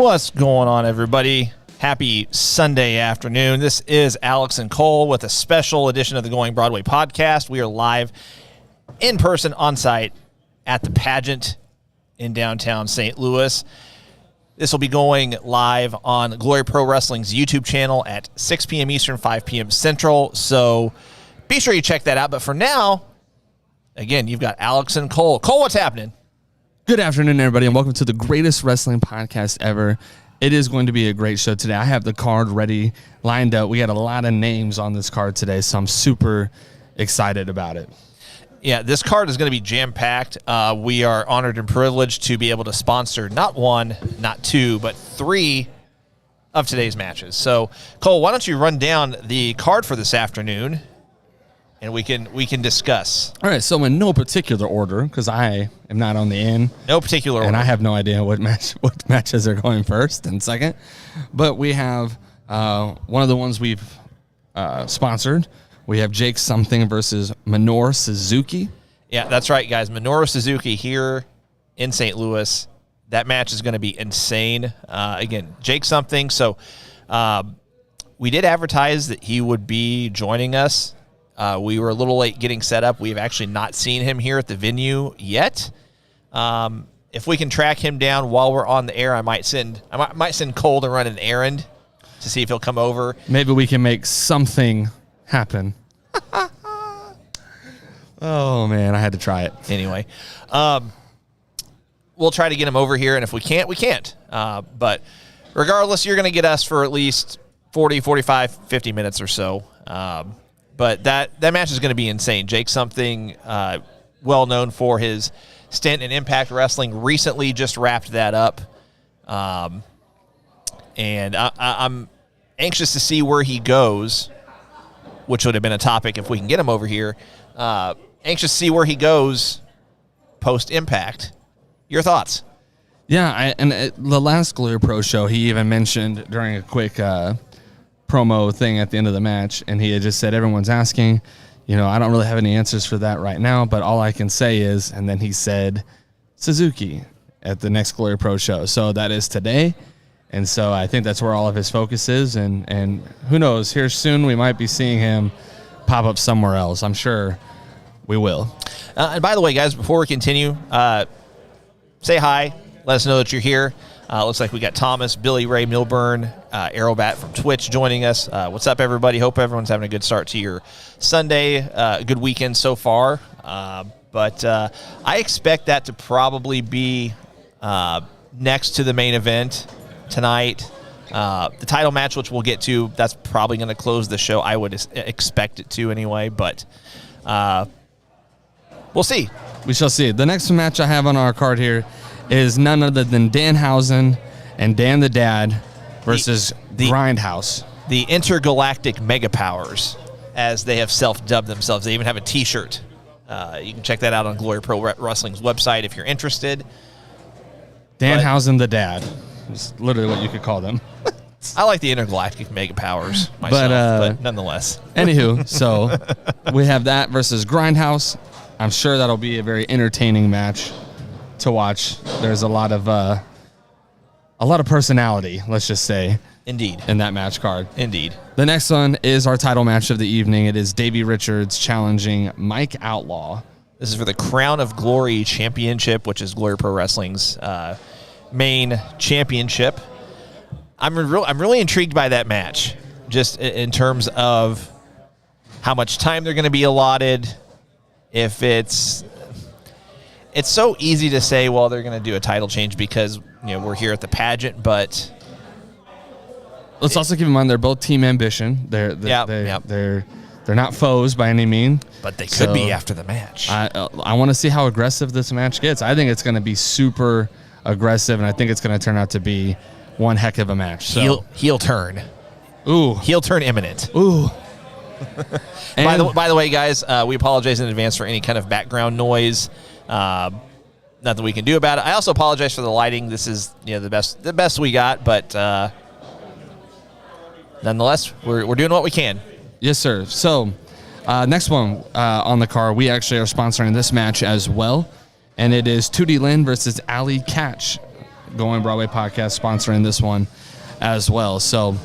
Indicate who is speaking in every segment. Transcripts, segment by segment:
Speaker 1: What's going on, everybody? Happy Sunday afternoon. This is Alex and Cole with a special edition of the Going Broadway podcast. We are live in person on site at the Pageant in downtown St. Louis. This will be going live on Glory Pro Wrestling's YouTube channel at 6 p.m. Eastern, 5 p.m. Central. So be sure you check that out. But for now, again, you've got Alex and Cole. Cole, what's happening?
Speaker 2: Good afternoon, everybody, and welcome to the greatest wrestling podcast ever. It is going to be a great show today. I have the card ready, lined up. We got a lot of names on this card today, so I'm super excited about it.
Speaker 1: Yeah, this card is going to be jam-packed. We are honored and privileged to be able to sponsor not one, not two, but three of today's matches. So, Cole, why don't you run down the card for this afternoon, and we can discuss.
Speaker 2: All right, so in no particular order, because I am not on the end.
Speaker 1: No particular order.
Speaker 2: And I have no idea what matches are going first and second. But we have one of the ones we've sponsored. We have Jake Something versus Minoru Suzuki.
Speaker 1: Yeah, that's right, guys. Minoru Suzuki here in St. Louis. That match is going to be insane. Again, Jake Something. So we did advertise that he would be joining us. We were a little late getting set up. We've actually not seen him here at the venue yet. If we can track him down while we're on the air, I might send Cole to run an errand to see if he'll come over.
Speaker 2: Maybe we can make something happen. Oh, man, I had to try it.
Speaker 1: Anyway, we'll try to get him over here, and if we can't, we can't. But regardless, you're going to get us for at least 40, 45, 50 minutes or so. But that match is going to be insane. Jake Something, well known for his stint in Impact Wrestling, recently just wrapped that up. And I'm anxious to see where he goes, which would have been a topic if we can get him over here. Anxious to see where he goes post-Impact. Your thoughts?
Speaker 2: Yeah, the last Glory Pro show, he even mentioned during a quick promo thing at the end of the match, and he had just said, everyone's asking, I don't really have any answers for that right now, but all I can say is, and then he said Suzuki at the next Glory Pro show. So that is today, and so I think that's where all of his focus is, and who knows, here soon we might be seeing him pop up somewhere else. I'm sure we will.
Speaker 1: And by the way, guys, before we continue, say hi. Let us know that you're here. Looks like we got Thomas, Billy Ray Milburn, Aerobat from Twitch joining us. What's up, everybody? Hope everyone's having a good start to your Sunday. A good weekend so far. But I expect that to probably be next to the main event tonight. The title match, which we'll get to, that's probably going to close the show. I would expect it to anyway, but we'll see.
Speaker 2: We shall see. The next match I have on our card here is none other than Danhausen and Dan the Dad versus Grindhouse.
Speaker 1: The intergalactic mega powers, as they have self-dubbed themselves. They even have a T-shirt. You can check that out on Glory Pro Wrestling's website if you're interested.
Speaker 2: Danhausen the Dad is literally what you could call them.
Speaker 1: I like the intergalactic mega powers myself, but nonetheless.
Speaker 2: Anywho, so we have that versus Grindhouse. I'm sure that'll be a very entertaining match to watch. There's a lot of personality, let's just say.
Speaker 1: Indeed.
Speaker 2: In that match card.
Speaker 1: Indeed.
Speaker 2: The next one is our title match of the evening. It is Davey Richards challenging Mike Outlaw.
Speaker 1: This is for the Crown of Glory Championship, which is Glory Pro Wrestling's main championship. I'm really intrigued by that match, just in terms of how much time they're going to be allotted. If it's so easy to say, well, they're going to do a title change because we're here at the Pageant, but
Speaker 2: let's also keep in mind they're both Team Ambition. They're not foes by any means,
Speaker 1: but they could be after the match.
Speaker 2: I want to see how aggressive this match gets. I think it's going to be super aggressive, and I think it's going to turn out to be one heck of a match. So.
Speaker 1: Heel turn.
Speaker 2: Ooh,
Speaker 1: heel turn imminent.
Speaker 2: Ooh.
Speaker 1: By the way, guys, we apologize in advance for any kind of background noise. Nothing we can do about it. I also apologize for the lighting. This is the best we got, but nonetheless, we're doing what we can.
Speaker 2: Yes, sir. So next one on the card, we actually are sponsoring this match as well, and it is 2D Lin versus Ali Catch. Going Broadway podcast sponsoring this one as well. So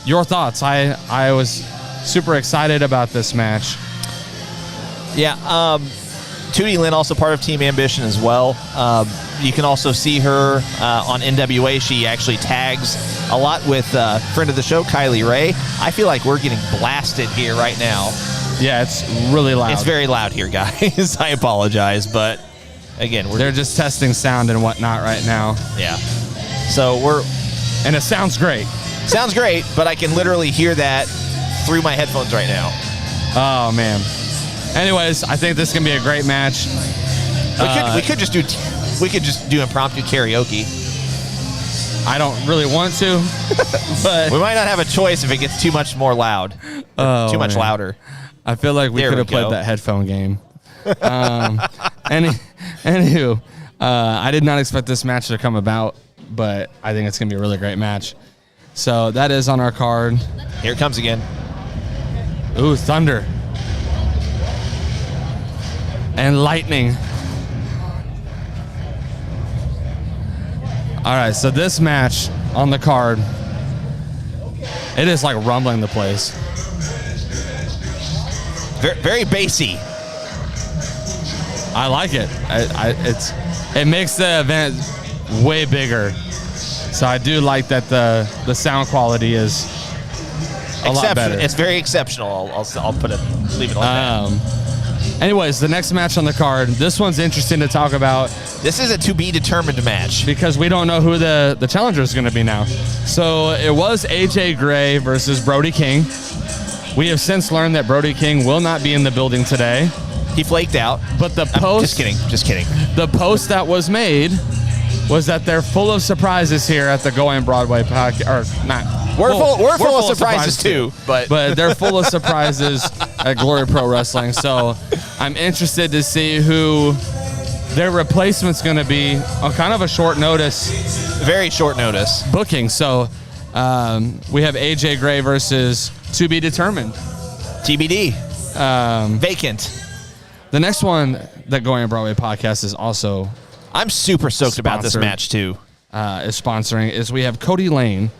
Speaker 2: your thoughts? I was super excited about this match.
Speaker 1: Yeah, Tootie Lynn, also part of Team Ambition as well. You can also see her on NWA. She actually tags a lot with friend of the show, Kylie Ray. I feel like we're getting blasted here right now.
Speaker 2: Yeah, it's really loud.
Speaker 1: It's very loud here, guys. I apologize, but again,
Speaker 2: they're just testing sound and whatnot right now.
Speaker 1: Yeah. So
Speaker 2: and it sounds great.
Speaker 1: Sounds great, but I can literally hear that through my headphones right now.
Speaker 2: Oh, man. Anyways, I think this is gonna be a great match.
Speaker 1: We could just do impromptu karaoke.
Speaker 2: I don't really want to, but
Speaker 1: we might not have a choice if it gets too much more loud. Too much louder.
Speaker 2: I feel like we could have played that headphone game. Anywho, I did not expect this match to come about, but I think it's gonna be a really great match. So that is on our card.
Speaker 1: Here it comes again.
Speaker 2: Ooh, thunder. And lightning. All right, so this match on the card, it is like rumbling the place.
Speaker 1: Very, very bassy.
Speaker 2: I like it. It makes the event way bigger. So I do like that the sound quality is a lot better.
Speaker 1: It's very exceptional. I'll leave it like that.
Speaker 2: Anyways, the next match on the card, this one's interesting to talk about.
Speaker 1: This is a to-be-determined match.
Speaker 2: Because we don't know who the challenger is going to be now. So it was AJ Gray versus Brody King. We have since learned that Brody King will not be in the building today.
Speaker 1: He flaked out.
Speaker 2: But the post...
Speaker 1: Just kidding.
Speaker 2: The post that was made was that they're full of surprises here at the Going Broadway podcast. Or not.
Speaker 1: We're full of surprises too, but
Speaker 2: they're full of surprises at Glory Pro Wrestling. So I'm interested to see who their replacement's going to be on kind of a short notice.
Speaker 1: Very short notice.
Speaker 2: Booking. So we have AJ Gray versus To Be Determined.
Speaker 1: TBD. Vacant.
Speaker 2: The next one that Going Broadway podcast is also...
Speaker 1: I'm super stoked about this match too.
Speaker 2: Is sponsoring is we have Cody Lane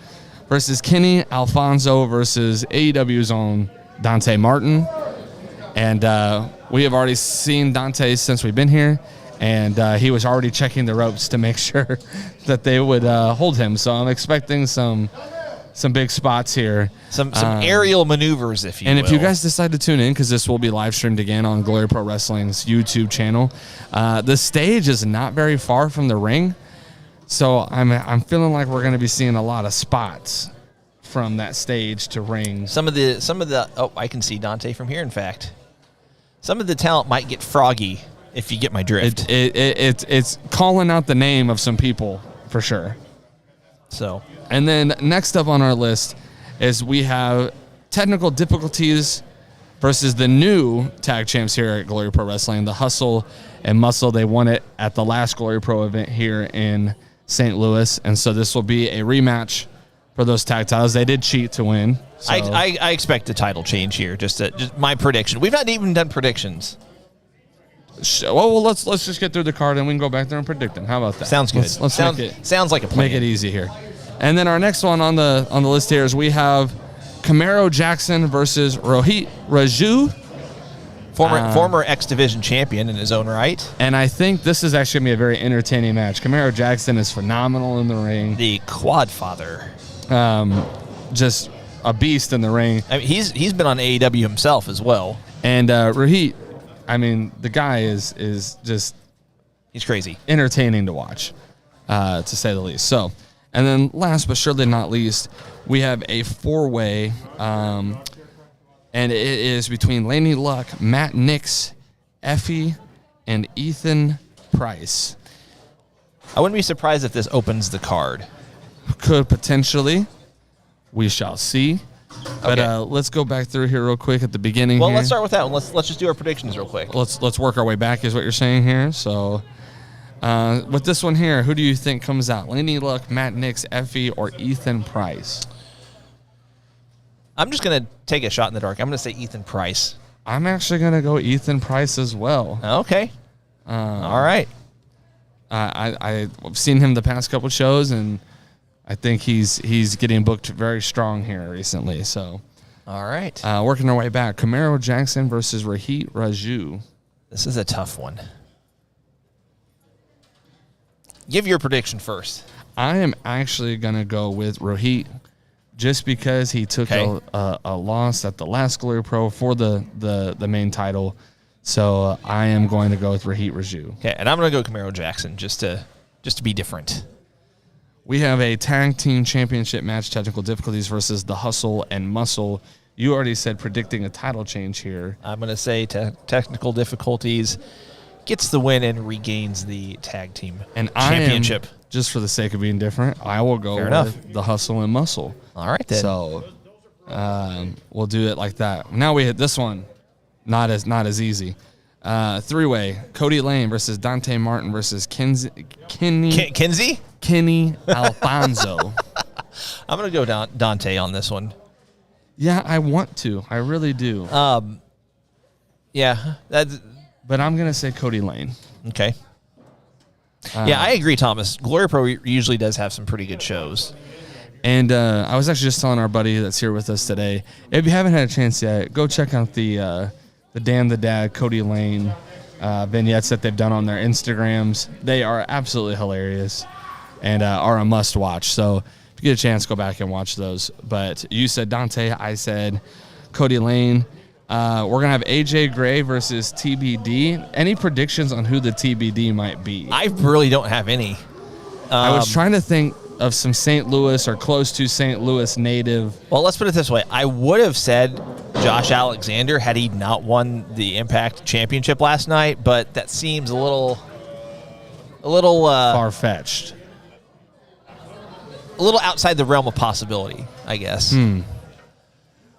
Speaker 2: versus Kenny Alfonso versus AEW's own Dante Martin. And we have already seen Dante since we've been here. And he was already checking the ropes to make sure that they would hold him. So I'm expecting some big spots here.
Speaker 1: Some aerial maneuvers, if you will.
Speaker 2: And if you guys decide to tune in, because this will be live streamed again on Glory Pro Wrestling's YouTube channel, the stage is not very far from the ring. So I'm feeling like we're going to be seeing a lot of spots from that stage to ring.
Speaker 1: Some of the oh, I can see Dante from here. In fact, some of the talent might get froggy if you get my drift.
Speaker 2: It's calling out the name of some people for sure.
Speaker 1: So,
Speaker 2: and then next up on our list is we have technical difficulties versus the new tag champs here at Glory Pro Wrestling, the Hustle and Muscle. They won it at the last Glory Pro event here in St. Louis, and so this will be a rematch for those tag titles. They did cheat to win. So.
Speaker 1: I expect a title change here. Just my prediction. We've not even done predictions.
Speaker 2: Well, let's just get through the card and we can go back there and predict them. How about that?
Speaker 1: Sounds good. Sounds like a plan.
Speaker 2: Make it easy here. And then our next one on the list here is we have Camaro Jackson versus Rohit Raju.
Speaker 1: Former X Division champion in his own right.
Speaker 2: And I think this is actually going to be a very entertaining match. Camaro Jackson is phenomenal in the ring.
Speaker 1: The Quad Father.
Speaker 2: Just a beast in the ring.
Speaker 1: I mean, he's been on AEW himself as well.
Speaker 2: And Rohit, I mean, the guy is just...
Speaker 1: He's crazy.
Speaker 2: Entertaining to watch, to say the least. So, and then last but surely not least, we have a four-way... and it is between Laney Luck, Matt Nix, Effie, and Ethan Price.
Speaker 1: I wouldn't be surprised if this opens the card.
Speaker 2: Could potentially. We shall see. But let's go back through here real quick at the beginning.
Speaker 1: Well,
Speaker 2: here.
Speaker 1: let's start with that one. Let's just do our predictions real quick.
Speaker 2: Let's work our way back is what you're saying here. So with this one here, who do you think comes out? Laney Luck, Matt Nix, Effie, or Ethan Price?
Speaker 1: I'm just going to take a shot in the dark. I'm going to say Ethan Price.
Speaker 2: I'm actually going to go Ethan Price as well.
Speaker 1: Okay. All right.
Speaker 2: I've seen him the past couple shows, and I think he's getting booked very strong here recently. So,
Speaker 1: all right,
Speaker 2: working our way back. Camaro Jackson versus Rohit Raju.
Speaker 1: This is a tough one. Give your prediction first.
Speaker 2: I am actually gonna go with Rohit, just because he took a loss at the last Glory Pro for the main title. So I am going to go with Rohit Raju.
Speaker 1: Okay, and I'm going to go Camaro Jackson just to be different.
Speaker 2: We have a tag team championship match, technical difficulties versus the Hustle and Muscle. You already said predicting a title change here.
Speaker 1: I'm going to say technical difficulties gets the win and regains the tag team championship.
Speaker 2: Just for the sake of being different, I will go with the Hustle and Muscle.
Speaker 1: All right, then.
Speaker 2: So we'll do it like that. Now we hit this one. Not as easy. Three-way: Cody Lane versus Dante Martin versus Kenny Alfonso.
Speaker 1: I'm gonna go Dante on this one.
Speaker 2: Yeah, I want to. I really do.
Speaker 1: Yeah,
Speaker 2: but I'm gonna say Cody Lane.
Speaker 1: Okay. Yeah, I agree, Thomas. Glory Pro usually does have some pretty good shows.
Speaker 2: And I was actually just telling our buddy that's here with us today, if you haven't had a chance yet, go check out the Dan the Dad, Cody Lane vignettes that they've done on their Instagrams. They are absolutely hilarious and are a must-watch. So if you get a chance, go back and watch those. But you said Dante, I said Cody Lane. We're going to have AJ Gray versus TBD. Any predictions on who the TBD might be?
Speaker 1: I really don't have any.
Speaker 2: I was trying to think of some St. Louis or close to St. Louis native.
Speaker 1: Well, let's put it this way. I would have said Josh Alexander had he not won the Impact Championship last night, but that seems a little
Speaker 2: far-fetched.
Speaker 1: A little outside the realm of possibility, I guess.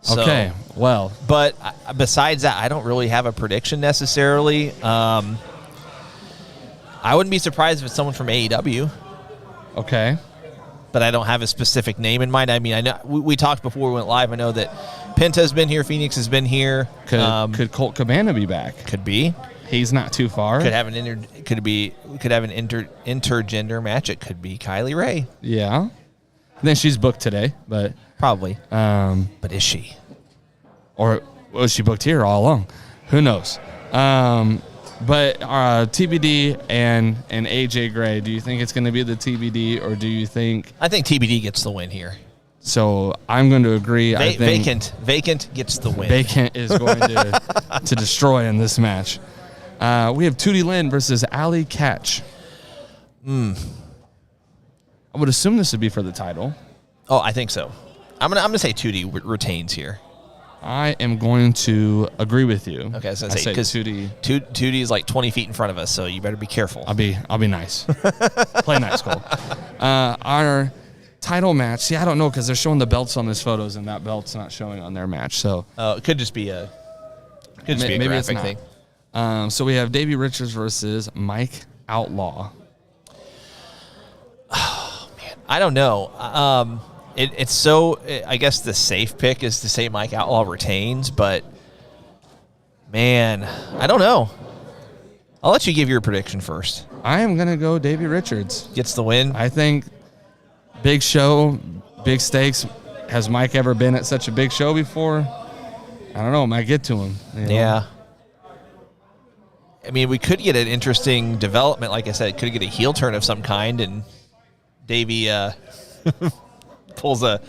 Speaker 1: So,
Speaker 2: okay, well.
Speaker 1: But besides that, I don't really have a prediction necessarily. I wouldn't be surprised if it's someone from AEW.
Speaker 2: Okay.
Speaker 1: But I don't have a specific name in mind. I mean, I know we talked before we went live. I know that Penta's been here, Phoenix has been here.
Speaker 2: Could Colt Cabana be back?
Speaker 1: Could be.
Speaker 2: He's not too far.
Speaker 1: Could have an intergender match. It could be Kylie Ray.
Speaker 2: Yeah. And then she's booked today, but
Speaker 1: probably. But is she?
Speaker 2: Or was she booked here all along? Who knows? But TBD and AJ Gray, do you think it's going to be the TBD, or do you think?
Speaker 1: I think TBD gets the win here.
Speaker 2: So I'm going to agree. I think
Speaker 1: Vacant gets the win.
Speaker 2: Vacant is going to destroy in this match. We have Tootie Lynn versus Ali Catch. I would assume this would be for the title.
Speaker 1: Oh, I think so. I'm gonna say Tootie retains here.
Speaker 2: I am going to agree with you.
Speaker 1: Okay, so I say because Tootie is like 20 feet in front of us, so you better be careful.
Speaker 2: I'll be nice. Play nice, Cole. Our title match. See, I don't know because they're showing the belts on these photos, and that belt's not showing on their match. So
Speaker 1: it could just be a
Speaker 2: maybe
Speaker 1: graphic
Speaker 2: it's not.
Speaker 1: thing.
Speaker 2: So we have Davey Richards versus Mike Outlaw.
Speaker 1: Oh man, I don't know. It's so. I guess the safe pick is to say Mike Outlaw retains, but man, I don't know. I'll let you give your prediction first.
Speaker 2: I am gonna go Davey Richards.
Speaker 1: Gets the win.
Speaker 2: I think big show, big stakes. Has Mike ever been at such a big show before? I don't know. It might get to him. You know?
Speaker 1: Yeah. I mean, we could get an interesting development. Like I said, could get a heel turn of some kind, and Davey pulls a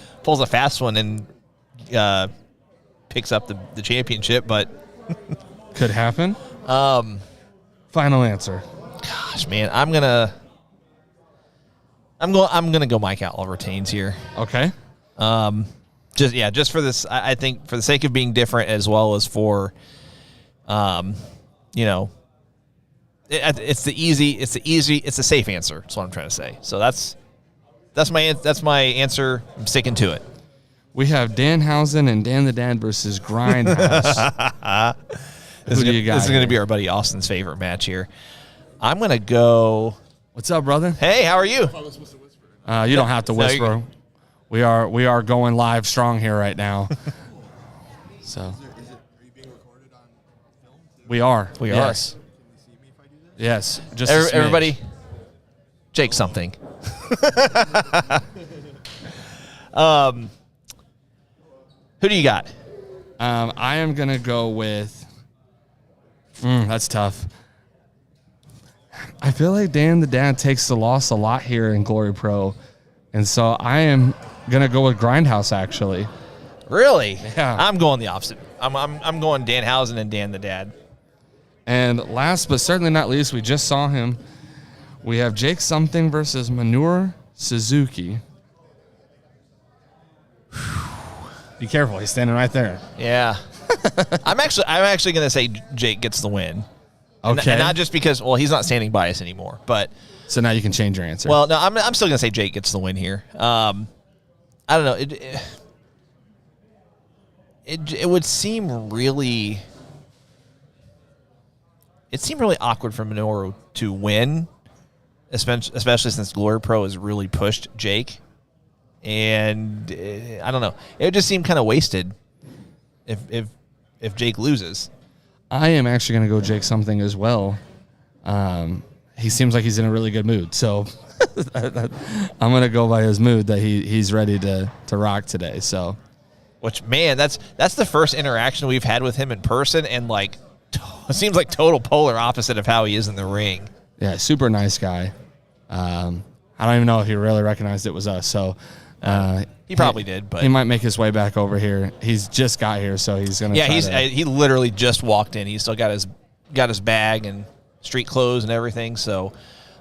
Speaker 1: fast one and picks up the championship. But
Speaker 2: could happen. Final answer.
Speaker 1: Gosh, man, I'm gonna go Mike Outlaw retains here.
Speaker 2: Okay.
Speaker 1: Just for this, I think for the sake of being different, as well as for, it's the safe answer. That's what I'm trying to say. So that's my answer. I'm sticking to it.
Speaker 2: We have Danhausen and Dan the Dad versus Grindhouse.
Speaker 1: This is going to be our buddy Austin's favorite match here. I'm going to go.
Speaker 2: What's up, brother?
Speaker 1: Hey, how are you?
Speaker 2: You don't have to whisper. We are going live strong here right now. So.
Speaker 3: Are you being recorded on film?
Speaker 2: We are.
Speaker 1: We
Speaker 2: yes.
Speaker 1: are.
Speaker 3: Can you see me if I do that?
Speaker 2: Yes. Just
Speaker 1: Everybody. Jake something. Who do you got?
Speaker 2: I am going to go with that's tough. I feel like Dan the Dad takes the loss a lot here in Glory Pro. And so I am going to go with Grindhouse, actually.
Speaker 1: Really?
Speaker 2: Yeah.
Speaker 1: I'm going the opposite. I'm going Danhausen and Dan the Dad.
Speaker 2: And last but certainly not least, we just saw him. We have Jake Something versus Manure Suzuki. Be careful, he's standing right there.
Speaker 1: Yeah. I'm actually going to say Jake gets the win.
Speaker 2: Okay.
Speaker 1: And not just because, well, he's not standing by us anymore, but.
Speaker 2: So now you can change your answer.
Speaker 1: Well, no, I'm still going to say Jake gets the win here. I don't know. It would seem really. It seemed really awkward for Minoru to win, especially since Glory Pro has really pushed Jake. And I don't know. It would just seem kind of wasted if Jake loses.
Speaker 2: I am actually going to go Jake Something as well. He seems like he's in a really good mood. So I'm going to go by his mood that he's ready to rock today. So,
Speaker 1: which, man, that's the first interaction we've had with him in person, and like it seems like total polar opposite of how he is in the ring.
Speaker 2: Yeah, super nice guy. I don't even know if he really recognized it was us. So
Speaker 1: he probably did, but
Speaker 2: he might make his way back over here. He's just got here, so he's going to.
Speaker 1: Yeah, he literally just walked in. He's still got his bag and street clothes and everything. So,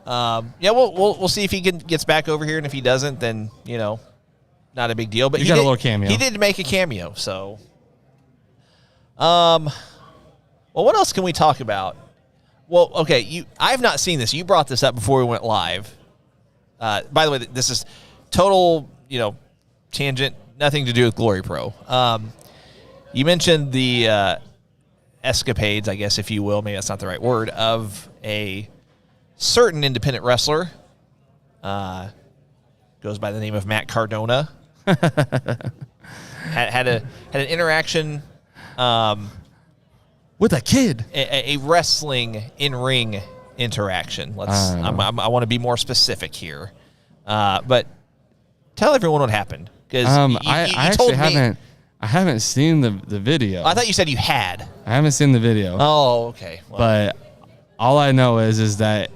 Speaker 1: we'll see if he gets back over here, and if he doesn't, then not a big deal. But
Speaker 2: he got a little cameo.
Speaker 1: He did make a cameo. So, well, what else can we talk about? Well, okay, I've not seen this. You brought this up before we went live. By the way, this is total, tangent, nothing to do with Glory Pro. You mentioned the escapades, I guess, if you will, maybe that's not the right word, of a certain independent wrestler. Goes by the name of Matt Cardona. had an interaction
Speaker 2: with a kid.
Speaker 1: A wrestling in-ring interaction. I want to be more specific here. But tell everyone what happened. Because
Speaker 2: I haven't seen the video.
Speaker 1: I thought you said you had.
Speaker 2: I haven't seen the video.
Speaker 1: Oh, okay. Well,
Speaker 2: but all I know is that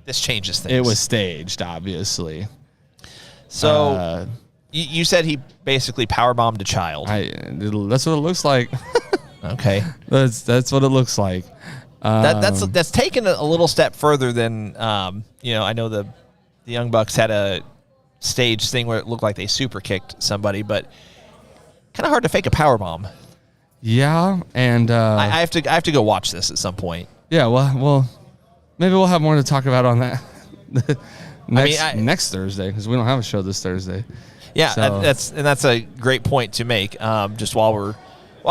Speaker 1: this changes things.
Speaker 2: It was staged, obviously.
Speaker 1: So you said he basically powerbombed a child.
Speaker 2: That's what it looks like.
Speaker 1: Okay.
Speaker 2: That's what it looks like.
Speaker 1: That's taken a little step further than I know the Young Bucks had a stage thing where it looked like they super kicked somebody, but kind of hard to fake a powerbomb.
Speaker 2: Yeah, and
Speaker 1: I have to go watch this at some point.
Speaker 2: Yeah, well, maybe we'll have more to talk about on that next Thursday, because we don't have a show this Thursday.
Speaker 1: Yeah,
Speaker 2: so.
Speaker 1: that's a great point to make. Just while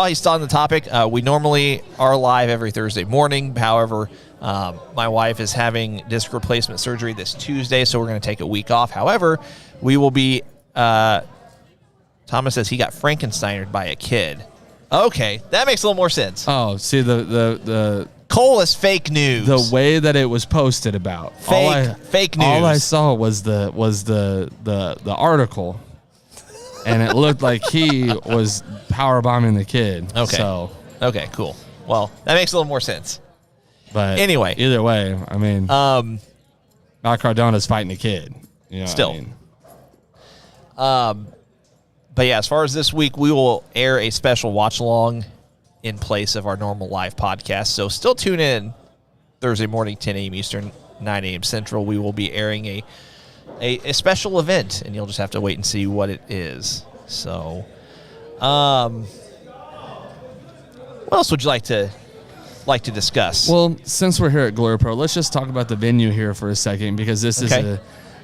Speaker 1: he's still on the topic, we normally are live every Thursday morning. However, my wife is having disc replacement surgery this Tuesday, so we're going to take a week off. However, we will be. Thomas says he got Frankensteinered by a kid. Okay, that makes a little more sense.
Speaker 2: Oh, see the
Speaker 1: Cole is fake news.
Speaker 2: The way that it was posted about
Speaker 1: fake news.
Speaker 2: All I saw was the article, and it looked like he was power bombing the kid.
Speaker 1: Okay.
Speaker 2: So
Speaker 1: okay, cool. Well, that makes a little more sense.
Speaker 2: But
Speaker 1: anyway,
Speaker 2: either way, I mean, Matt Cardona's fighting a kid.
Speaker 1: Still. But yeah, as far as this week, we will air a special watch along in place of our normal live podcast. So still tune in Thursday morning, 10 a.m. Eastern, 9 a.m. Central. We will be airing a special event, and you'll just have to wait and see what it is. So, what else would you like to discuss?
Speaker 2: Well, since we're here at Glory Pro, let's just talk about the venue here for a second, because this is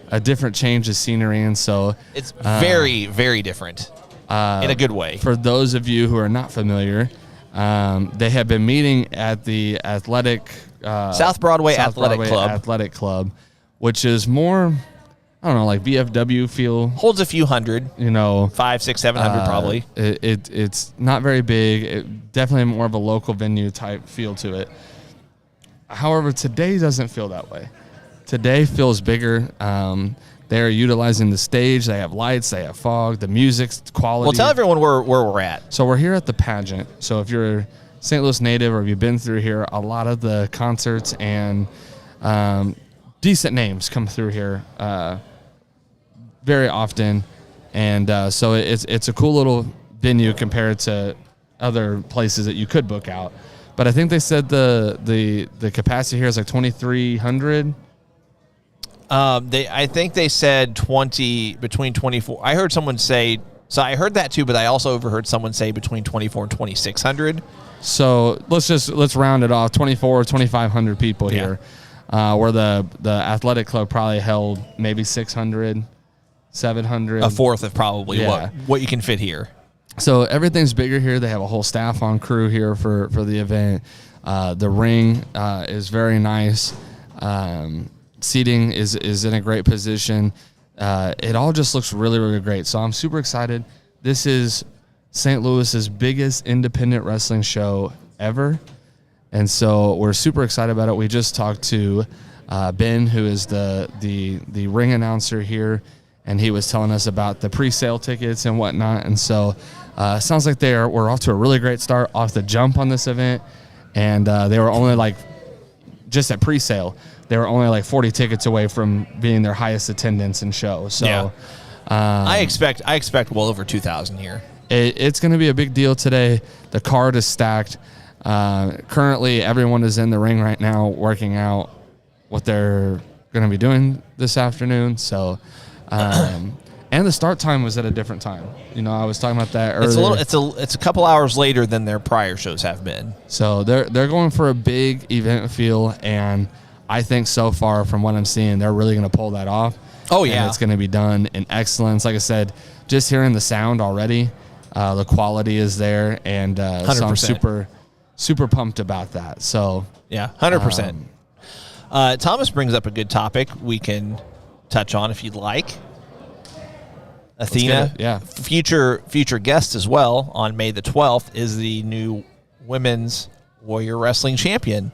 Speaker 2: a different change of scenery, and so
Speaker 1: it's very, very different in a good way.
Speaker 2: For those of you who are not familiar, they have been meeting at the
Speaker 1: South Broadway
Speaker 2: Athletic Club, which is more, I don't know, like VFW feel.
Speaker 1: Holds a few hundred, 500, 600, 700 probably.
Speaker 2: It's not very big. Definitely more of a local venue type feel to it. However, today doesn't feel that way. today feels bigger. They're utilizing the stage. They have lights. They have fog. The music's quality.
Speaker 1: Well, tell everyone where we're at.
Speaker 2: So we're here at the Pageant. So if you're a St. Louis native or if you've been through here, a lot of the concerts and decent names come through here very often. And so it's a cool little venue compared to other places that you could book out. But I think they said the capacity here is like 2,300.
Speaker 1: I think they said between 24. I heard someone say, so I heard that too, but I also overheard someone say between 24 and 2,600.
Speaker 2: So let's round it off, 2,500 people here, where the athletic club probably held maybe 600, 700.
Speaker 1: A fourth of probably what you can fit here.
Speaker 2: So everything's bigger here. They have a whole staff on crew here for the event. The ring is very nice. Seating is in a great position. It all just looks really, really great. So I'm super excited. This is St. Louis's biggest independent wrestling show ever. And so we're super excited about it. We just talked to Ben, who is the ring announcer here, and he was telling us about the pre-sale tickets and whatnot. And so it sounds like we're off to a really great start off the jump on this event. And they were only just at pre-sale, they were only 40 tickets away from being their highest attendance and show. So
Speaker 1: I expect well over 2,000 here.
Speaker 2: It's going to be a big deal today. The card is stacked. Currently, everyone is in the ring right now working out what they're going to be doing this afternoon. So, and the start time was at a different time. I was talking about that earlier.
Speaker 1: It's a couple hours later than their prior shows have been.
Speaker 2: So they're going for a big event feel, and I think so far from what I'm seeing, they're really going to pull that off.
Speaker 1: Oh yeah,
Speaker 2: and it's going to be done in excellence. Like I said, just hearing the sound already, the quality is there, and so I'm super pumped about that. So
Speaker 1: yeah, 100%. Thomas brings up a good topic we can touch on if you'd like. Athena, future guest as well on May the 12th, is the new women's Warrior Wrestling champion.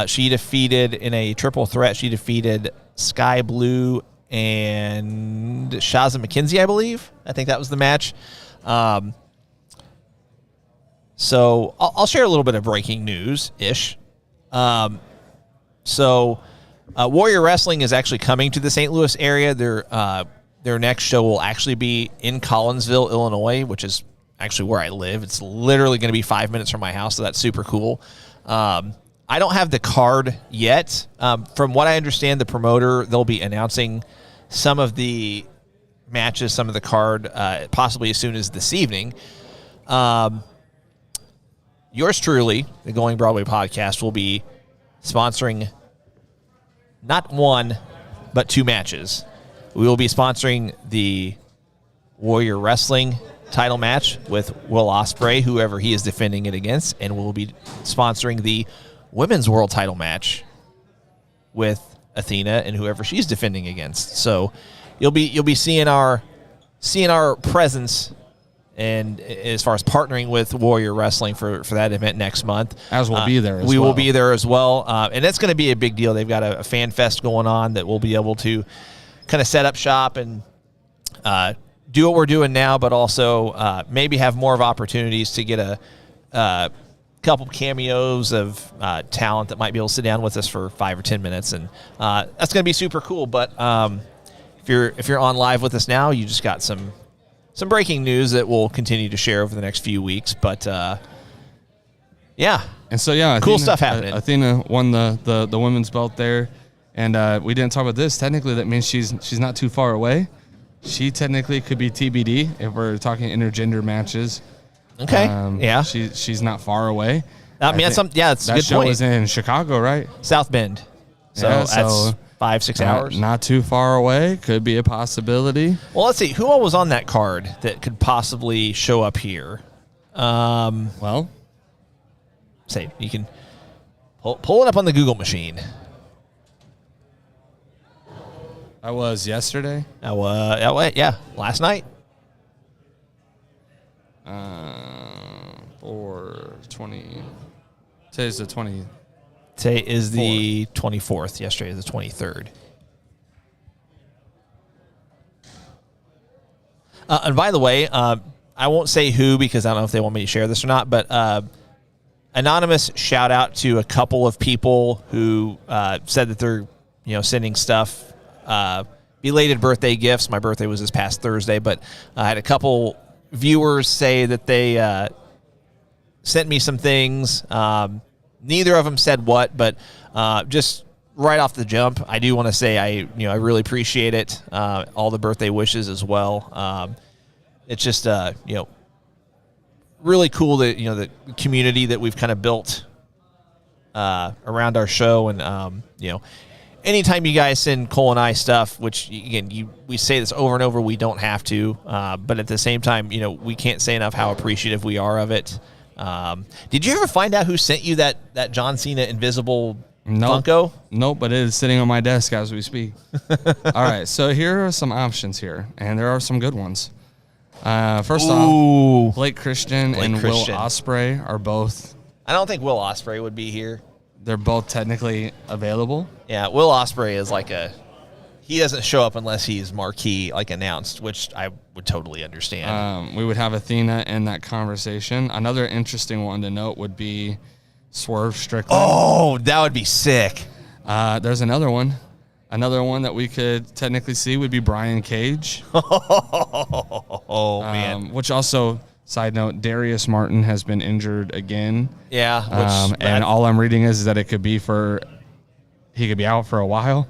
Speaker 1: She defeated in a triple threat. She defeated Sky Blue and Shaza McKenzie, I believe. I think that was the match. So I'll share a little bit of breaking news-ish. So Warrior Wrestling is actually coming to the St. Louis area. Their next show will actually be in Collinsville, Illinois, which is actually where I live. It's literally going to be 5 minutes from my house, so that's super cool. I don't have the card yet. From what I understand, the promoter, they'll be announcing some of the matches, some of the card, possibly as soon as this evening. Yours truly, the Going Broadway podcast, will be sponsoring not one, but two matches. We will be sponsoring the Warrior Wrestling title match with Will Ospreay, whoever he is defending it against, and we'll be sponsoring the women's world title match with Athena and whoever she's defending against. So you'll be seeing our presence, and as far as partnering with Warrior Wrestling for that event next month,
Speaker 2: as we'll be there.
Speaker 1: We will be there as well, and that's going to be a big deal. They've got a fan fest going on that we'll be able to kind of set up shop and do what we're doing now, but also maybe have more of opportunities to get a couple cameos of talent that might be able to sit down with us for 5 or 10 minutes, and that's going to be super cool. But if you're on live with us now, you just got some breaking news that we'll continue to share over the next few weeks. But yeah,
Speaker 2: and so yeah,
Speaker 1: cool stuff happening.
Speaker 2: Athena won the women's belt there, and we didn't talk about this. Technically, that means she's not too far away. She technically could be TBD if we're talking intergender matches.
Speaker 1: Okay. Yeah.
Speaker 2: She's not far away.
Speaker 1: I mean, it's a good
Speaker 2: that show
Speaker 1: point.
Speaker 2: was in Chicago, right?
Speaker 1: South Bend. So
Speaker 2: Yeah,
Speaker 1: that's 5-6 hours.
Speaker 2: Not too far away. Could be a possibility.
Speaker 1: Well, let's see. Who all was on that card that could possibly show up here?
Speaker 2: Well,
Speaker 1: say you can pull it up on the Google machine.
Speaker 2: I was yesterday.
Speaker 1: Last night.
Speaker 2: 4/20. Today's the 20.
Speaker 1: Today is the 24th. Yesterday is the 23rd. And by the way, I won't say who because I don't know if they want me to share this or not, but anonymous shout out to a couple of people who said that they're sending stuff, belated birthday gifts. My birthday was this past Thursday, but I had a couple viewers say that they sent me some things. Neither of them said what, but just right off the jump, I do want to say I really appreciate it. All the birthday wishes as well. It's just really cool that the community that we've kind of built around our show, and anytime you guys send Cole and I stuff, which again we say this over and over, we don't have to, but at the same time, we can't say enough how appreciative we are of it. Did you ever find out who sent you that John Cena invisible Funko?
Speaker 2: Nope, but it is sitting on my desk as we speak. All right, so here are some options here, and there are some good ones. First off, Blake Christian and Will Ospreay are both.
Speaker 1: I don't think Will Ospreay would be here.
Speaker 2: They're both technically available.
Speaker 1: Yeah, Will Ospreay is he doesn't show up unless he's marquee, announced, which I would totally understand.
Speaker 2: We would have Athena in that conversation. Another interesting one to note would be Swerve Strickland.
Speaker 1: Oh, that would be sick.
Speaker 2: There's another one. Another one that we could technically see would be Brian Cage.
Speaker 1: Oh, man.
Speaker 2: Which also, side note, Darius Martin has been injured again.
Speaker 1: Yeah.
Speaker 2: And all I'm reading is that he could be out for a while.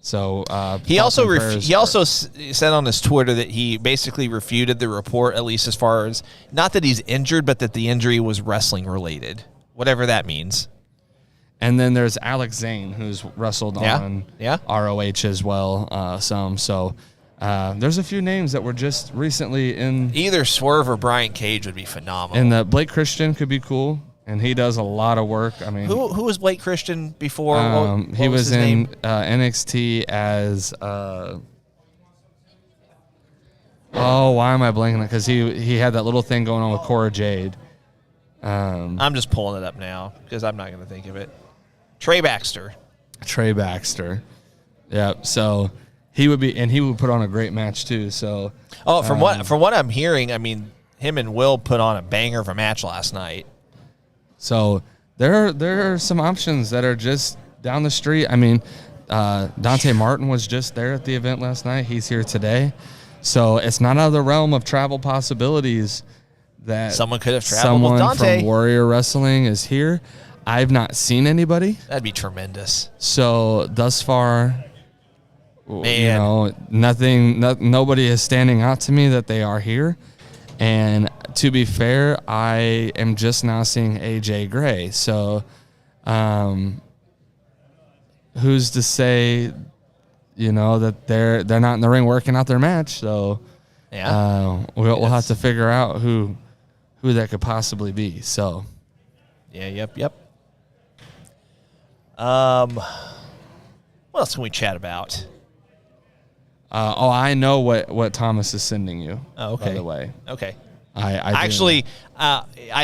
Speaker 2: So
Speaker 1: he also said on his Twitter that he basically refuted the report, at least as far as not that he's injured, but that the injury was wrestling related, whatever that means.
Speaker 2: And then there's Alex Zane, who's wrestled on ROH as well. So there's a few names that were just recently in.
Speaker 1: Either Swerve or Brian Cage would be phenomenal.
Speaker 2: And the Blake Christian could be cool, and he does a lot of work. I mean,
Speaker 1: who was Blake Christian before?
Speaker 2: He was in NXT as. Why am I blanking? Because he had that little thing going on with Cora Jade.
Speaker 1: I'm just pulling it up now because I'm not going to think of it. Trey Baxter.
Speaker 2: Yeah, so he would be, and he would put on a great match too. So,
Speaker 1: from what I'm hearing, I mean, him and Will put on a banger of a match last night.
Speaker 2: So there are some options that are just down the street. I mean, Dante Martin was just there at the event last night. He's here today, so it's not out of the realm of travel possibilities that
Speaker 1: someone could have traveled with Dante.
Speaker 2: Someone from Warrior Wrestling is here. I've not seen anybody.
Speaker 1: That'd be tremendous.
Speaker 2: So thus far,
Speaker 1: man,
Speaker 2: nobody is standing out to me that they are here. And to be fair, I am just now seeing AJ Gray. So who's to say, that they're not in the ring working out their match? So we'll have to figure out who that could possibly be. So
Speaker 1: yep. What else can we chat about?
Speaker 2: I know what Thomas is sending you.
Speaker 1: Oh, okay.
Speaker 2: By the way,
Speaker 1: okay.
Speaker 2: I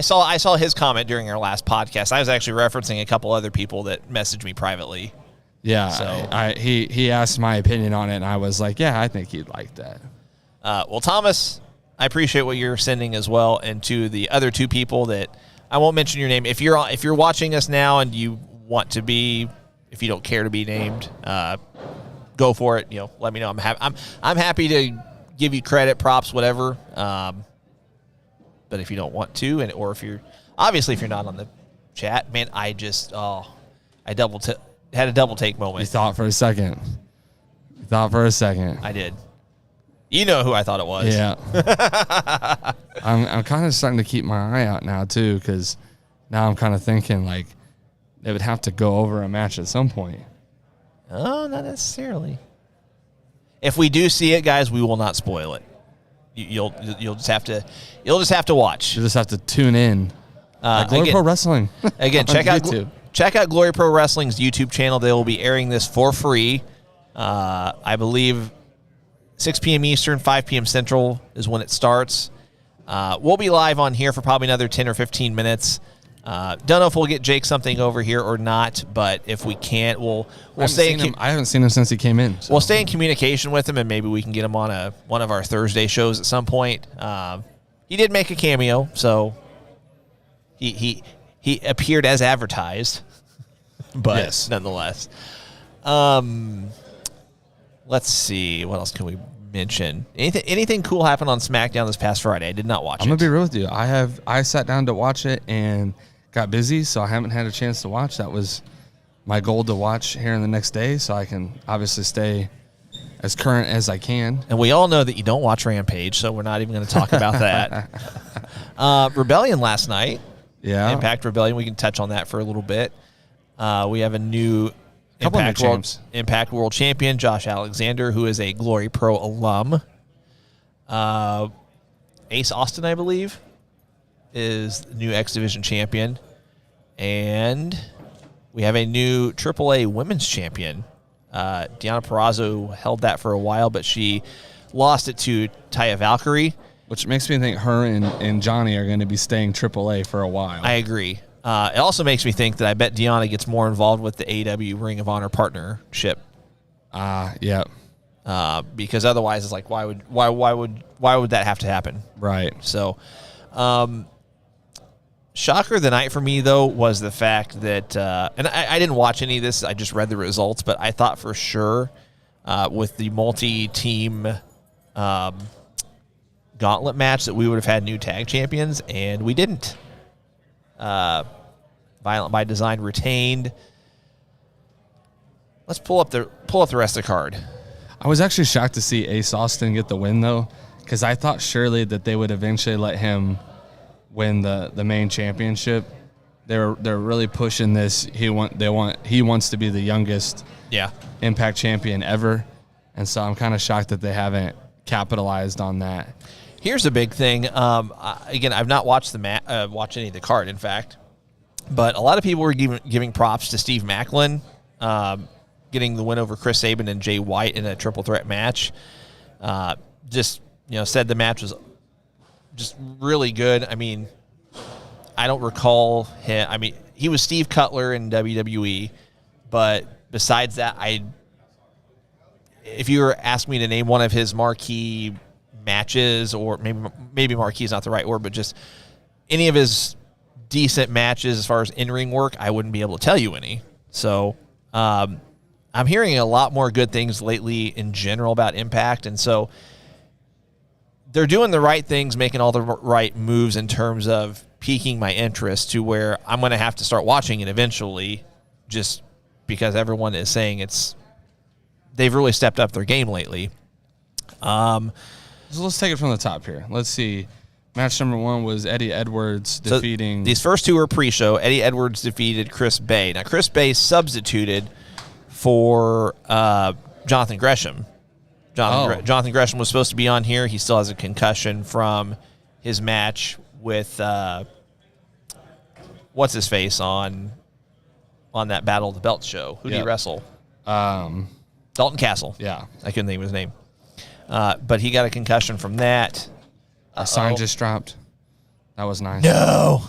Speaker 1: saw his comment during our last podcast. I was actually referencing a couple other people that messaged me privately.
Speaker 2: Yeah.
Speaker 1: So
Speaker 2: he asked my opinion on it, and I was like, yeah, I think he'd like that.
Speaker 1: Well, Thomas, I appreciate what you're sending as well, and to the other two people that I won't mention your name. If you're watching us now and you want to be, if you don't care to be named, go for it. Let me know. I'm happy to give you credit, props, whatever. But if you don't want to, or if you're not on the chat, man, I just had a double take moment.
Speaker 2: You thought for a second.
Speaker 1: I did. You know who I thought it was.
Speaker 2: Yeah. I'm kind of starting to keep my eye out now too, because now I'm kind of thinking they would have to go over a match at some point.
Speaker 1: Oh, not necessarily. If we do see it, guys, we will not spoil it. You'll just have to watch.
Speaker 2: You just have to tune in. Glory Pro Wrestling.
Speaker 1: Again, check out Glory Pro Wrestling's YouTube channel. They will be airing this for free. I believe 6 p.m. Eastern, 5 p.m. Central is when it starts. We'll be live on here for probably another 10 or 15 minutes. Don't know if we'll get Jake something over here or not, but if we can't, we'll stay.
Speaker 2: I haven't seen him since he came in. So.
Speaker 1: We'll stay in communication with him, and maybe we can get him on one of our Thursday shows at some point. He did make a cameo, so he appeared as advertised, but
Speaker 2: yes.
Speaker 1: nonetheless. Let's see, what else can we mention? Anything cool happened on SmackDown this past Friday? I did not watch it.
Speaker 2: I'm gonna be real with you. I sat down to watch it and got busy, so I haven't had a chance to watch. That was my goal to watch here in the next day, so I can obviously stay as current as I can.
Speaker 1: And we all know that you don't watch Rampage, so we're not even going to talk about that. Rebellion last night.
Speaker 2: Yeah.
Speaker 1: Impact Rebellion. We can touch on that for a little bit. We have a new Impact World Champion, Josh Alexander, who is a Glory Pro alum. Ace Austin, I believe, is the new X Division champion. And we have a new AAA Women's Champion. Deonna Purrazzo held that for a while, but she lost it to Taya Valkyrie.
Speaker 2: Which makes me think her and Johnny are going to be staying AAA for a while.
Speaker 1: I agree. It also makes me think that I bet Deonna gets more involved with the AEW Ring of Honor partnership.
Speaker 2: Yeah.
Speaker 1: Because otherwise, it's like, why would that have to happen?
Speaker 2: Right.
Speaker 1: So, shocker of the night for me though was the fact that, and I didn't watch any of this. I just read the results, but I thought for sure with the multi-team gauntlet match that we would have had new tag champions, and we didn't. Violent by Design retained. Let's pull up the rest of the card.
Speaker 2: I was actually shocked to see Ace Austin get the win though, because I thought surely that they would eventually let him win the main championship. They're really pushing this. He wants to be the youngest Impact champion ever, and so I'm kind of shocked that they haven't capitalized on that.
Speaker 1: Here's the big thing. Again, I've not watched watch any of the card, in fact, but a lot of people were giving props to Steve Macklin, getting the win over Chris Sabin and Jay White in a triple threat match. Said the match was just really good. I mean, I don't recall him. I mean, he was Steve Cutler in WWE, but besides that, if you were asking me to name one of his marquee matches, or maybe marquee is not the right word, but just any of his decent matches as far as in-ring work, I wouldn't be able to tell you any. So I'm hearing a lot more good things lately in general about Impact, and so they're doing the right things, making all the right moves in terms of piquing my interest to where I'm going to have to start watching it eventually, just because everyone is saying they've really stepped up their game lately.
Speaker 2: So let's take it from the top here. Let's see. Match number 1 was Eddie Edwards defeating...
Speaker 1: These first two were pre-show. Eddie Edwards defeated Chris Bay. Now, Chris Bay substituted for Jonathan Gresham. Jonathan Gresham was supposed to be on here. He still has a concussion from his match with what's his face on that Battle of the Belt show. Who did he wrestle? Dalton Castle.
Speaker 2: Yeah,
Speaker 1: I couldn't think of his name. But he got a concussion from that.
Speaker 2: A sign just dropped. That was nice.
Speaker 1: No,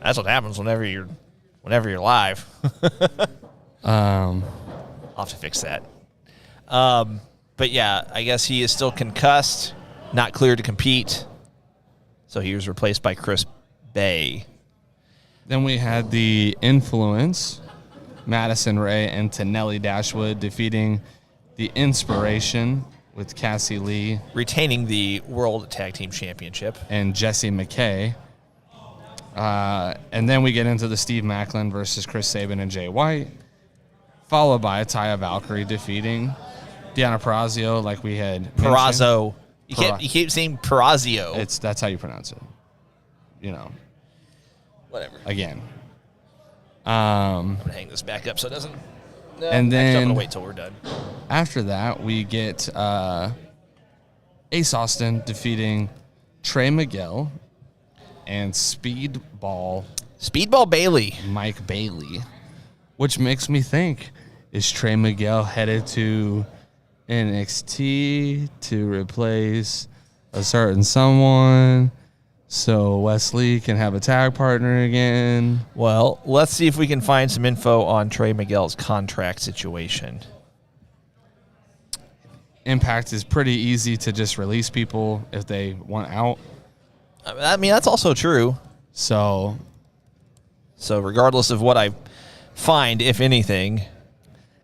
Speaker 1: that's what happens whenever you're live. I'll have to fix that. But yeah, I guess he is still concussed, not cleared to compete. So he was replaced by Chris Bay.
Speaker 2: Then we had the Influence, Madison Ray and Tenelli Dashwood defeating the Inspiration with Cassie Lee.
Speaker 1: Retaining the World Tag Team Championship.
Speaker 2: And Jessie McKay. And then we get into the Steve Macklin versus Chris Sabin and Jay White, followed by Taya Valkyrie defeating Deonna Purrazzo, like we had
Speaker 1: Purrazzo. You keep saying Purrazzo.
Speaker 2: That's how you pronounce it. You know.
Speaker 1: Whatever.
Speaker 2: Again.
Speaker 1: I'm gonna hang this back up so it doesn't. No,
Speaker 2: and then
Speaker 1: I'm gonna wait till we're done.
Speaker 2: After that, we get Ace Austin defeating Trey Miguel and Speedball
Speaker 1: Bailey,
Speaker 2: Mike Bailey, which makes me think, is Trey Miguel headed to NXT to replace a certain someone so Wesley can have a tag partner again.
Speaker 1: Well, let's see if we can find some info on Trey Miguel's contract situation.
Speaker 2: Impact is pretty easy to just release people if they want out.
Speaker 1: I mean, that's also true.
Speaker 2: So
Speaker 1: regardless of what I find, if anything,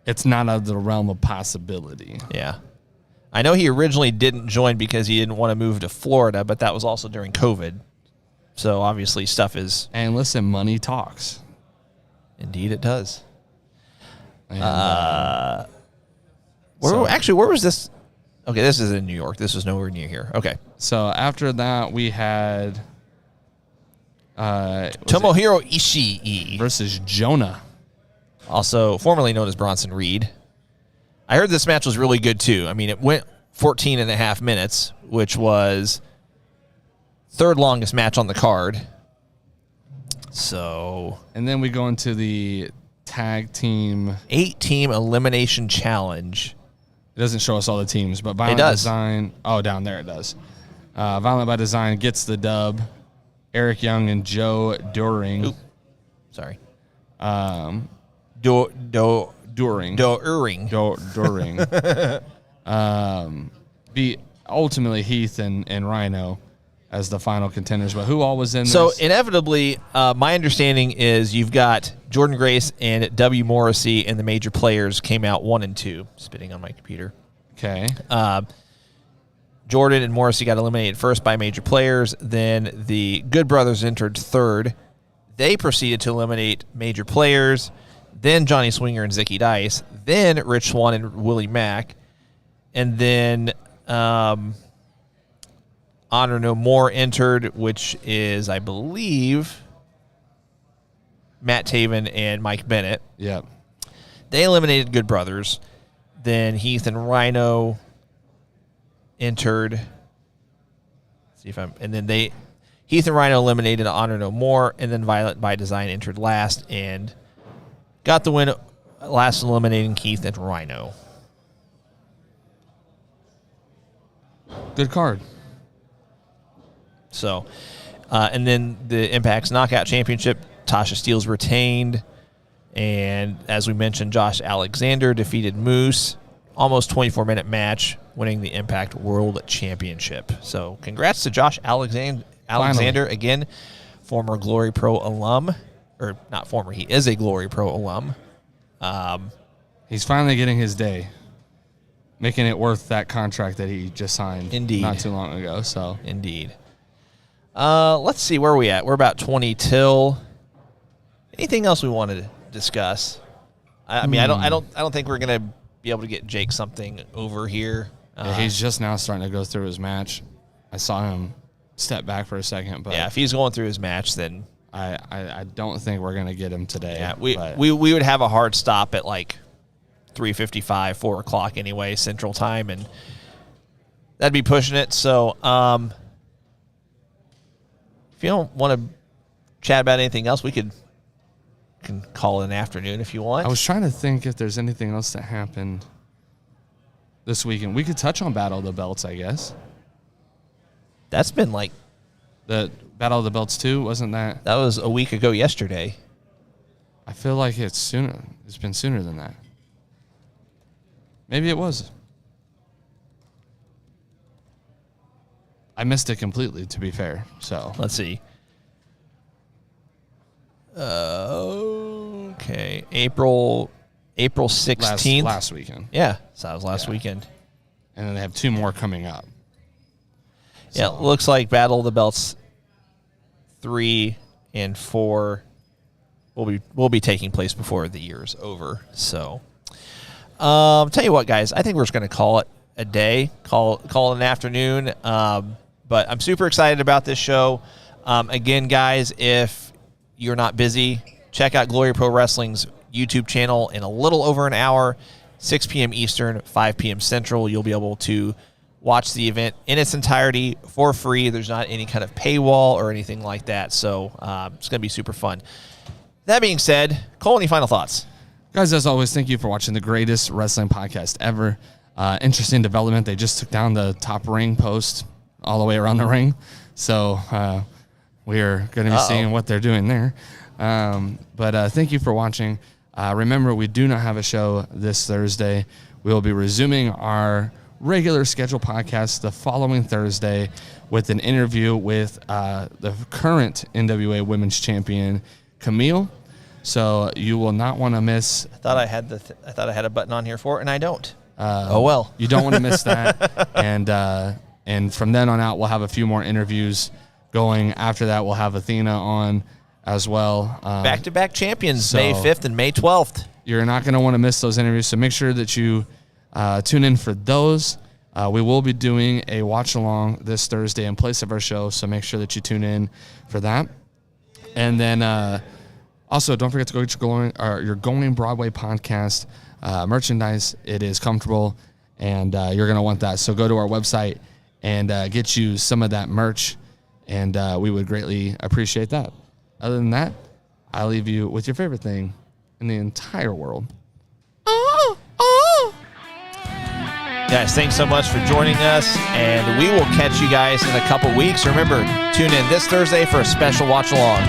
Speaker 2: it's not out of the realm of possibility.
Speaker 1: yeah. I know he originally didn't join because he didn't want to move to Florida, but that was also during COVID. So obviously stuff is...
Speaker 2: And listen, money talks.
Speaker 1: Indeed it does.
Speaker 2: And,
Speaker 1: where was this? Okay, this is in New York. This was nowhere near here. Okay.
Speaker 2: So after that, we had...
Speaker 1: Tomohiro Ishii
Speaker 2: versus Jonah.
Speaker 1: Also formerly known as Bronson Reed. I heard this match was really good, too. I mean, it went 14 and a half minutes, which was third longest match on the card. So...
Speaker 2: And then we go into the tag team...
Speaker 1: 8-team elimination challenge.
Speaker 2: It doesn't show us all the teams, but Violent Design... Oh, down there it does. Violent by Design gets the dub. Eric Young and Joe Doering.
Speaker 1: Oop. Sorry.
Speaker 2: Doering. Beat ultimately Heath and Rhino as the final contenders. But who all was in
Speaker 1: So
Speaker 2: this?
Speaker 1: inevitably, my understanding is you've got Jordan Grace and W. Morrissey, and the major players came out 1 and 2. Spitting on my computer.
Speaker 2: Okay.
Speaker 1: Jordan and Morrissey got eliminated first by major players. Then the Good Brothers entered third. They proceeded to eliminate major players. Then Johnny Swinger and Zicky Dice. Then Rich Swann and Willie Mack. And then Honor No More entered, which is, I believe, Matt Taven and Mike Bennett.
Speaker 2: Yep.
Speaker 1: They eliminated Good Brothers. Then Heath and Rhino entered. Heath and Rhino eliminated Honor No More, and then Violent by Design entered last and got the win, last eliminating Heath and Rhino.
Speaker 2: Good card.
Speaker 1: So, and then the Impact's Knockout Championship, Tasha Steelz retained, and as we mentioned, Josh Alexander defeated Moose. Almost 24-minute match, winning the Impact World Championship. So congrats to Josh Alexander again, former Glory Pro alum. Or not former, he is a Glory Pro alum.
Speaker 2: He's finally getting his day, making it worth that contract that he just signed not too long ago. So
Speaker 1: Indeed. Let's see, where are we at? We're about 20 till. Anything else we wanted to discuss? I mean, I don't think we're gonna be able to get Jake something over here.
Speaker 2: He's just now starting to go through his match. I saw him step back for a second, but
Speaker 1: yeah, if he's going through his match, then
Speaker 2: I don't think we're gonna get him today.
Speaker 1: Yeah, we would have a hard stop at like 3:55, 4 o'clock anyway, Central Time, and that'd be pushing it. So, if you don't want to chat about anything else, we can call it an afternoon if you want.
Speaker 2: I was trying to think if there's anything else that happened this weekend. We could touch on Battle of the Belts, I guess.
Speaker 1: That's been like...
Speaker 2: The Battle of the Belts 2, wasn't that?
Speaker 1: That was a week ago yesterday.
Speaker 2: I feel like it's sooner. It's been sooner than that. Maybe it was. I missed it completely, to be fair. So
Speaker 1: let's see. Okay, April 16th.
Speaker 2: Last weekend.
Speaker 1: Yeah, so that was last weekend.
Speaker 2: And then they have 2 more coming up.
Speaker 1: Yeah, it looks like Battle of the Belts 3 and 4 will be taking place before the year is over. So, tell you what, guys, I think we're just going to call it a day, call it an afternoon. But I'm super excited about this show. Again, guys, if you're not busy, check out Glory Pro Wrestling's YouTube channel in a little over an hour, 6 p.m. Eastern, 5 p.m. Central. You'll be able to watch the event in its entirety for free. There's not any kind of paywall or anything like that. So it's going to be super fun. That being said, Cole, any final thoughts?
Speaker 2: Guys, as always, thank you for watching the greatest wrestling podcast ever. Interesting development. They just took down the top ring post all the way around the ring. So we are going to be seeing what they're doing there. But thank you for watching. Remember, we do not have a show this Thursday. We will be resuming our regular scheduled podcast the following Thursday with an interview with the current NWA Women's Champion, Camille. So you will not want to miss.
Speaker 1: I thought I had a button on here for it, and I don't. Oh well.
Speaker 2: You don't want to miss that. And from then on out, we'll have a few more interviews going. After that, we'll have Athena on as well.
Speaker 1: Back-to-back champions, May 5th and May 12th.
Speaker 2: You're not going to want to miss those interviews, so make sure that you tune in for those. We will be doing a watch-along this Thursday in place of our show, so make sure that you tune in for that. And then also, don't forget to go get your Going Broadway podcast merchandise. It is comfortable, and you're going to want that. So go to our website and get you some of that merch, and we would greatly appreciate that. Other than that, I leave you with your favorite thing in the entire world.
Speaker 1: Guys, thanks so much for joining us, and we will catch you guys in a couple weeks. Remember, tune in this Thursday for a special watch-along.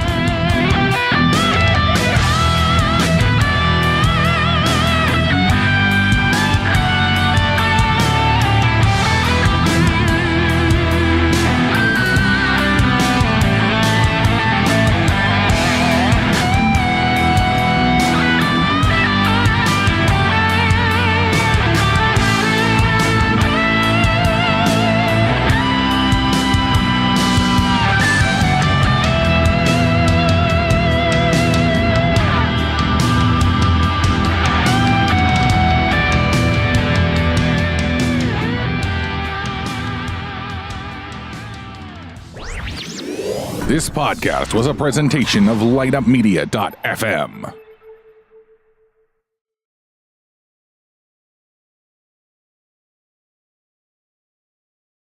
Speaker 4: This podcast was a presentation of lightupmedia.fm.